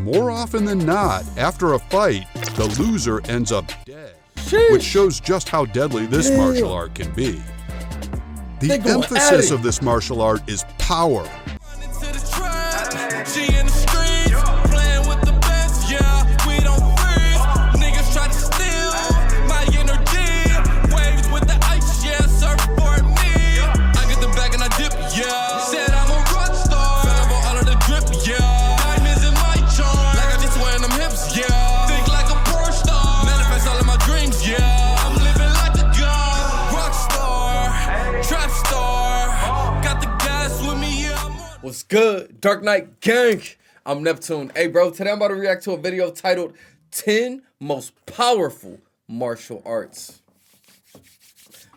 More often than not, after a fight, the loser ends up dead, Sheesh. which shows just how deadly this martial art can be. The emphasis of this martial art is power. What's good, Dark Knight gang? I'm Neptune. Hey bro, today I'm about to react to a video titled 10 Most Powerful Martial Arts.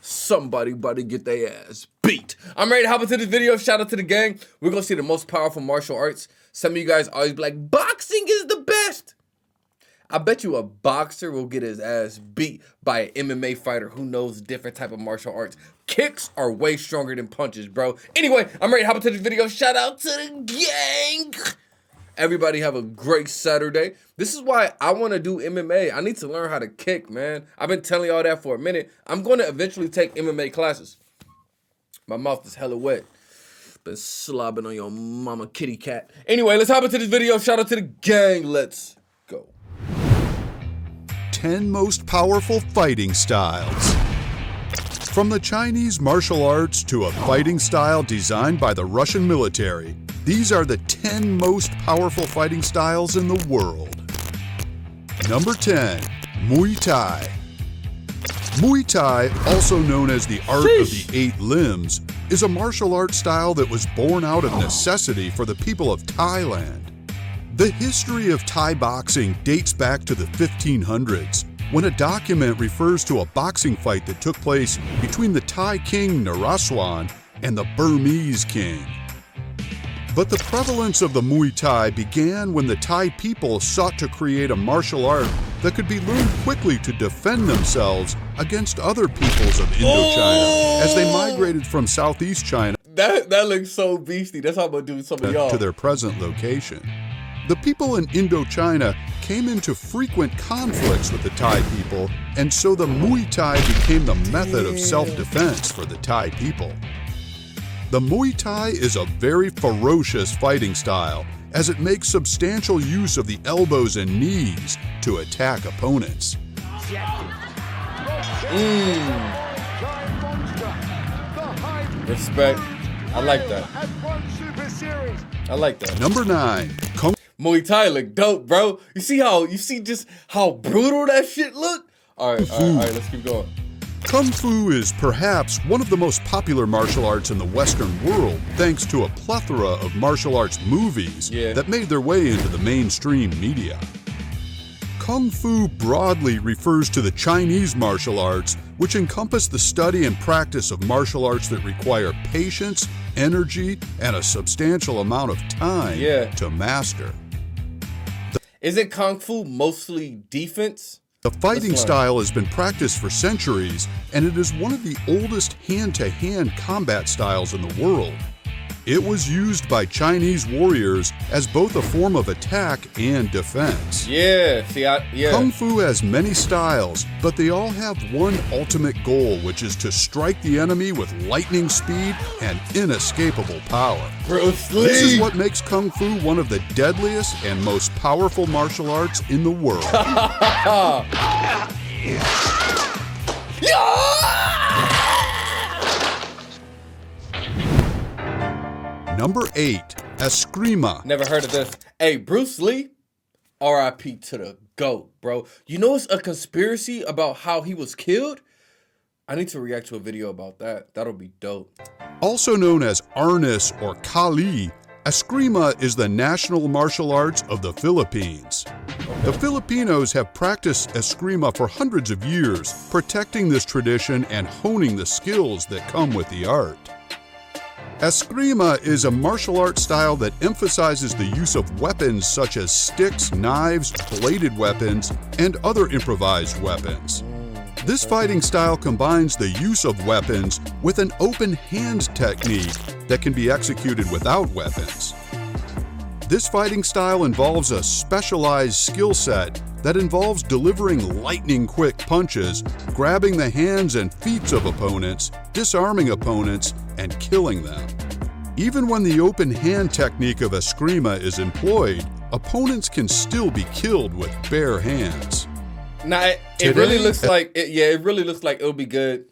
Somebody about to get their ass beat. I'm ready to hop into this video. Shout out to the gang. We're gonna see the most powerful martial arts. Some of you guys always be like, boxing is the best. I bet you a boxer will get his ass beat by an MMA fighter who knows different type of martial arts. Kicks are way stronger than punches, bro. Anyway, I'm ready to hop into this video. Shout out to the gang. Everybody have a great Saturday. This is why I want to do MMA. I need to learn how to kick, man. I've been telling y'all that for a minute. I'm going to eventually take MMA classes. My mouth is hella wet. Been slobbing on your mama kitty cat. Anyway, let's hop into this video. Shout out to the gang. Let's go. 10 most powerful fighting styles. From the Chinese martial arts to a fighting style designed by the Russian military, these are the 10 most powerful fighting styles in the world. Number 10, Muay Thai. Muay Thai, also known as the art of the 8 limbs, is a martial arts style that was born out of necessity for the people of Thailand. The history of Thai boxing dates back to the 1500s, when a document refers to a boxing fight that took place between the Thai king Naraswan and the Burmese king. But the prevalence of the Muay Thai began when the Thai people sought to create a martial art that could be learned quickly to defend themselves against other peoples of Indochina as they migrated from Southeast China. That looks so beastie. That's how I'm gonna do some of y'all. To their present location. The people in Indochina came into frequent conflicts with the Thai people, and so the Muay Thai became the method of self-defense for the Thai people. The Muay Thai is a very ferocious fighting style, as it makes substantial use of the elbows and knees to attack opponents. Respect. I like that. I like that. Number 9. Muay Thai look dope, bro. You see just how brutal that shit look? All right, let's keep going. Kung Fu is perhaps one of the most popular martial arts in the Western world, thanks to a plethora of martial arts movies that made their way into the mainstream media. Kung Fu broadly refers to the Chinese martial arts, which encompass the study and practice of martial arts that require patience, energy, and a substantial amount of time to master. Isn't Kung Fu mostly defense? The fighting style has been practiced for centuries, and it is one of the oldest hand-to-hand combat styles in the world. It was used by Chinese warriors as both a form of attack and defense. Kung Fu has many styles, but they all have one ultimate goal, which is to strike the enemy with lightning speed and inescapable power. Bruce Lee. This is what makes Kung Fu one of the deadliest and most powerful martial arts in the world. Number 8, Eskrima. Never heard of this. Hey, Bruce Lee, R.I.P. to the GOAT, bro. You know it's a conspiracy about how he was killed? I need to react to a video about that. That'll be dope. Also known as Arnis or Kali, Eskrima is the national martial arts of the Philippines. The Filipinos have practiced Eskrima for hundreds of years, protecting this tradition and honing the skills that come with the art. Eskrima is a martial art style that emphasizes the use of weapons such as sticks, knives, bladed weapons, and other improvised weapons. This fighting style combines the use of weapons with an open hand technique that can be executed without weapons. This fighting style involves a specialized skill set that involves delivering lightning-quick punches, grabbing the hands and feet of opponents, disarming opponents, and killing them. Even when the open hand technique of Eskrima is employed, opponents can still be killed with bare hands. Now, it really looks like it really looks like it'll be good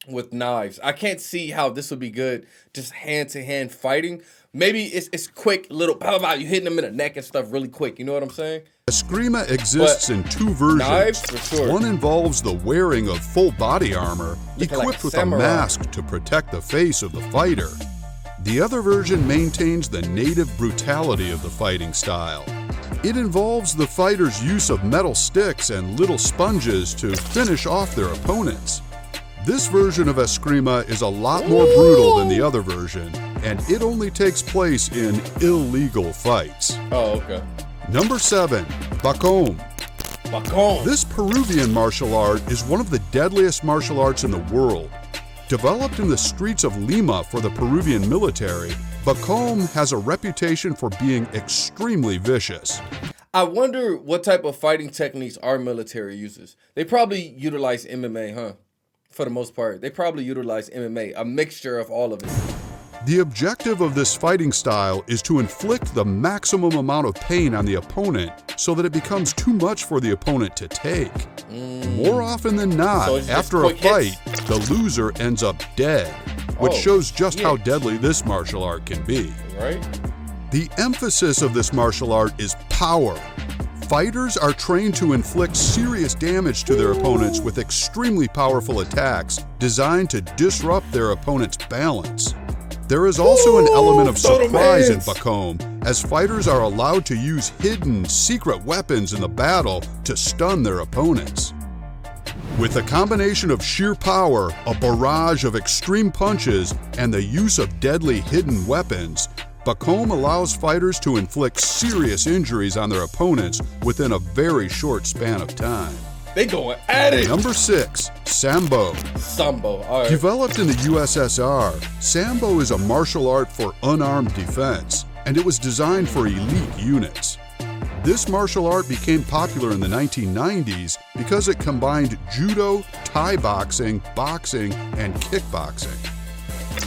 with knives. I can't see how this would be good just hand-to-hand fighting. Maybe it's quick, little pow pow. You hitting them in the neck and stuff really quick. You know what I'm saying? Eskrima exists in two versions. Knives, for sure. One involves the wearing of full body armor, equipped like with samurai. a mask to protect the face of the fighter. The other version maintains the native brutality of the fighting style. It involves the fighter's use of metal sticks and little sponges to finish off their opponents. This version of Eskrima is a lot more brutal than the other version, and it only takes place in illegal fights. Oh, okay. Number 7, Bacom. Bacom. This Peruvian martial art is one of the deadliest martial arts in the world. Developed in the streets of Lima for the Peruvian military, Bacom has a reputation for being extremely vicious. I wonder what type of fighting techniques our military uses. They probably utilize MMA, huh? For the most part. They probably utilize MMA, a mixture of all of it. The objective of this fighting style is to inflict the maximum amount of pain on the opponent so that it becomes too much for the opponent to take. More often than not, So it's just after a quick fight, hits? the loser ends up dead, which Oh, shows just how yeah. deadly this martial art can be. Right? The emphasis of this martial art is power. Fighters are trained to inflict serious damage to their opponents with extremely powerful attacks designed to disrupt their opponent's balance. There is also an element of throw them surprise in hands. Bacom, as fighters are allowed to use hidden, secret weapons in the battle to stun their opponents. With a combination of sheer power, a barrage of extreme punches, and the use of deadly hidden weapons, Bacom allows fighters to inflict serious injuries on their opponents within a very short span of time. They going at it. Number 6, Sambo. Sambo. All right. Developed in the USSR, Sambo is a martial art for unarmed defense, and it was designed for elite units. This martial art became popular in the 1990s because it combined judo, Thai boxing, and kickboxing.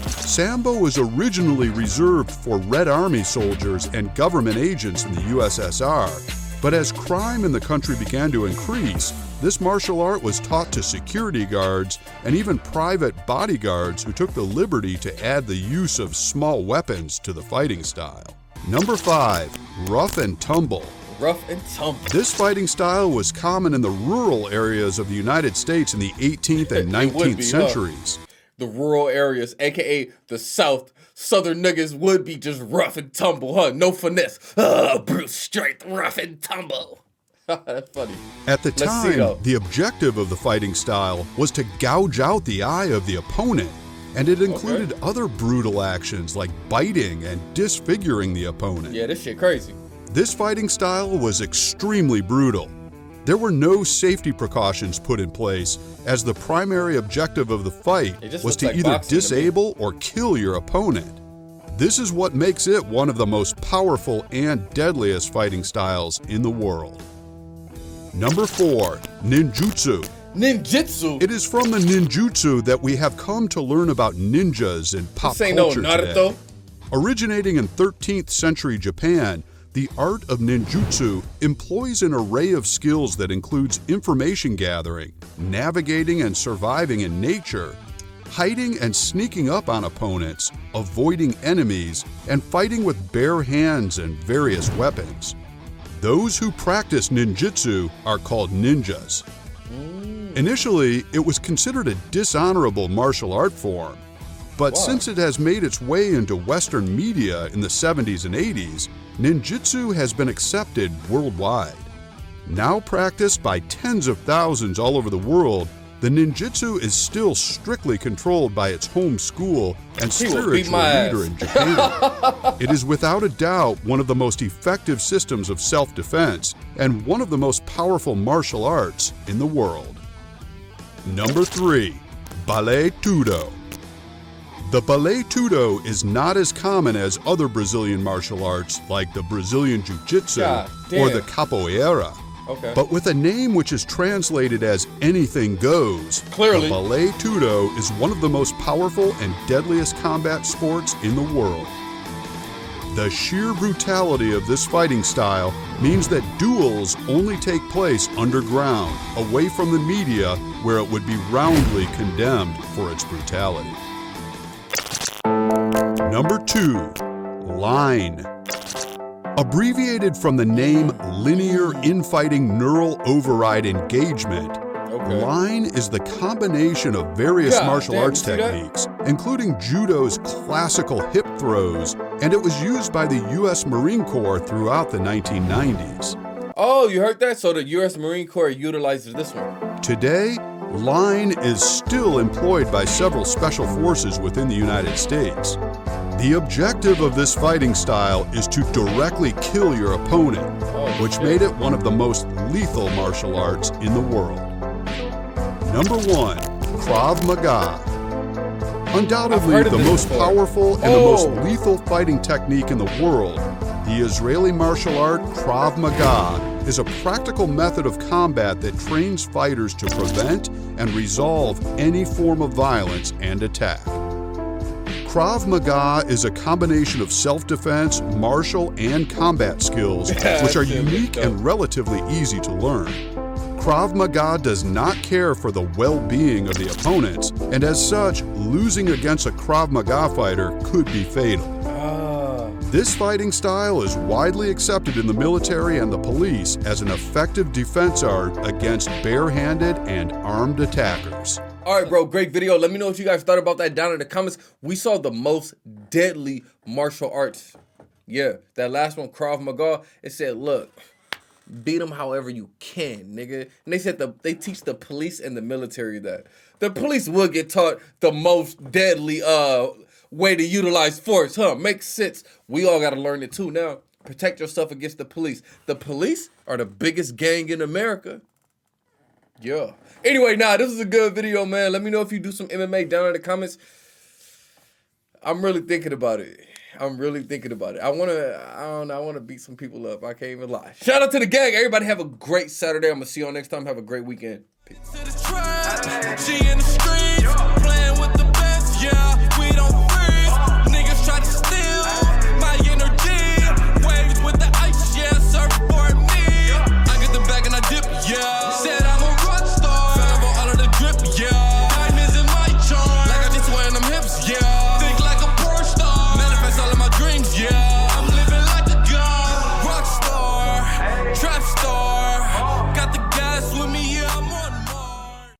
Sambo was originally reserved for Red Army soldiers and government agents in the USSR, but as crime in the country began to increase, this martial art was taught to security guards and even private bodyguards who took the liberty to add the use of small weapons to the fighting style. Number 5, Rough and Tumble. Rough and tumble. This fighting style was common in the rural areas of the United States in the 18th and It would 19th be, huh? centuries. The rural areas, aka the South, Southern niggas would be just rough and tumble, huh? No finesse. Brute strength, rough and tumble. That's funny. At the Let's see, though. time, the objective of the fighting style was to gouge out the eye of the opponent, and it included other brutal actions like biting and disfiguring the opponent. Yeah, this shit crazy. This fighting style was extremely brutal. There were no safety precautions put in place, as the primary objective of the fight It just was looks to like either boxing to me. disable or kill your opponent. This is what makes it one of the most powerful and deadliest fighting styles in the world. Number 4, Ninjutsu. Ninjutsu. It is from the ninjutsu that we have come to learn about ninjas in pop This ain't no culture Naruto. today. Originating in 13th century Japan, the art of ninjutsu employs an array of skills that includes information gathering, navigating and surviving in nature, hiding and sneaking up on opponents, avoiding enemies, and fighting with bare hands and various weapons. Those who practice ninjutsu are called ninjas. Initially, it was considered a dishonorable martial art form, but since it has made its way into Western media in the 70s and 80s, ninjutsu has been accepted worldwide. Now practiced by tens of thousands all over the world, the ninjutsu is still strictly controlled by its home school and He will beat spiritual my leader ass. in Japan. It is without a doubt one of the most effective systems of self-defense and one of the most powerful martial arts in the world. Number 3, Ballet Tudo. The ballet tudo is not as common as other Brazilian martial arts like the Brazilian Jiu-Jitsu or the capoeira. Okay. But with a name which is translated as anything goes, Clearly. the ballet tudo is one of the most powerful and deadliest combat sports in the world. The sheer brutality of this fighting style means that duels only take place underground, away from the media, where it would be roundly condemned for its brutality. Number 2. Line. Abbreviated from the name Linear Infighting Neural Override Engagement, Line is the combination of various martial arts techniques, including judo's classical hip throws, and it was used by the U.S. Marine Corps throughout the 1990s. Oh, you heard that? So the U.S. Marine Corps utilizes this one. Today, Line is still employed by several special forces within the United States. The objective of this fighting style is to directly kill your opponent, which made it one of the most lethal martial arts in the world. Number 1. Krav Maga. Undoubtedly the most powerful and the most lethal fighting technique in the world, the Israeli martial art Krav Maga is a practical method of combat that trains fighters to prevent and resolve any form of violence and attack. Krav Maga is a combination of self-defense, martial, and combat skills, which are unique and relatively easy to learn. Krav Maga does not care for the well-being of the opponents, and as such, losing against a Krav Maga fighter could be fatal. This fighting style is widely accepted in the military and the police as an effective defense art against barehanded and armed attackers. All right, bro, great video. Let me know what you guys thought about that down in the comments. We saw the most deadly martial arts. Yeah, that last one, Krav Maga, it said, look, beat them however you can, nigga. And they said they teach the police and the military that. The police will get taught the most deadly way to utilize force, huh? Makes sense. We all got to learn it too now. Protect yourself against the police. The police are the biggest gang in America. Yeah. Anyway, this is a good video, man. Let me know if you do some MMA down in the comments. I'm really thinking about it. I want to beat some people up. I can't even lie. Shout out to the gang. Everybody have a great Saturday. I'm going to see y'all next time. Have a great weekend. Peace. She in the streets, playing with the best, yeah, we don't